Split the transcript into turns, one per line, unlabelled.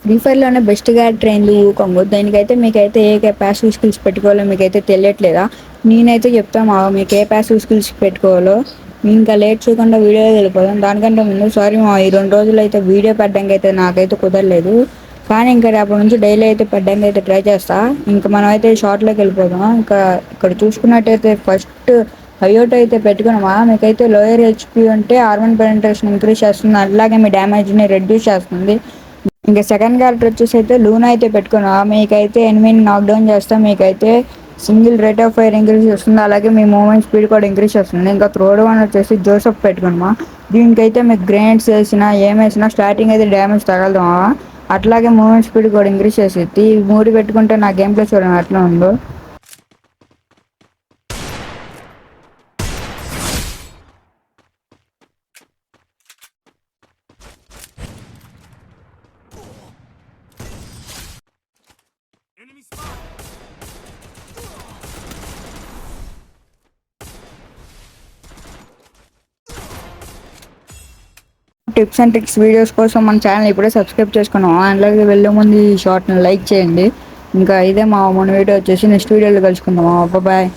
Free ఫైర్లోనే బెస్ట్గా ట్రైన్లు ఊకొంగు దానికైతే మీకైతే ఏ కెపాసిటీ స్కిల్స్ పెట్టుకోవాలో మీకైతే తెలియట్లేదా? నేనైతే చెప్తాను మీకు ఏ ప్యాసివ్ స్కిల్స్ పెట్టుకోవాలో. ఇంకా లేట్ చేయకుండా వీడియో వెళ్ళిపోదాం. దానికంటే ముందు సారీ ఈ 2 రోజులు అయితే వీడియో పెట్టడానికి అయితే నాకైతే కుదరలేదు. కానీ ఇంకా రేపటి నుంచి డైలీ అయితే పెట్టడానికి అయితే ట్రై చేస్తా. ఇంకా మనం అయితే షార్ట్లోకి వెళ్ళిపోదాం. ఇంకా ఇక్కడ చూసుకున్నట్టయితే ఫస్ట్ హైయోట్ అయితే పెట్టుకున్నామా, మీకైతే లోయర్ హెచ్పి అంటే ఆర్మన్ పెనట్రేషన్ ఇంక్రీజ్ చేస్తుంది, అలాగే మీ డ్యామేజ్ని రెడ్యూస్ చేస్తుంది. ఇంకా సెకండ్ క్యారెక్టర్ వచ్చేసి అయితే లూనా అయితే పెట్టుకున్నా, మీకైతే ఎనిమిని నాక్డౌన్ చేస్తా, మీకైతే single rate of fire increase చేస్తుంది, అలాగే మీ మూవ్మెంట్ స్పీడ్ కూడా ఇంక్రీజ్ చేస్తుంది. ఇంకా థర్డ్ వన్ వచ్చేసి జోసెఫ్ పెట్టుకున్నామా, దీనికైతే మీకు గ్రేనేడ్స్ వేసినా ఏమేసినా స్టార్టింగ్ అయితే డ్యామేజ్ తగలదామా, అట్లాగే మూవ్మెంట్ స్పీడ్ కూడా ఇంక్రీజ్ చేసేది. ఈ మూడు పెట్టుకుంటే నా గేమ్ ప్లే చూడండి అట్లా ఉందో. టిప్స్ అండ్ ట్రిక్స్ వీడియోస్ కోసం మన ఛానల్ ఇప్పుడే సబ్స్క్రైబ్ చేసుకున్నాం. అలాగే వెళ్ళే ముందు ఈ షార్ట్ని లైక్ చేయండి. ఇంకా ఇదే మా మన వీడియో వచ్చేసి నెక్స్ట్ వీడియోలో కలుసుకుందాం. బాయ్.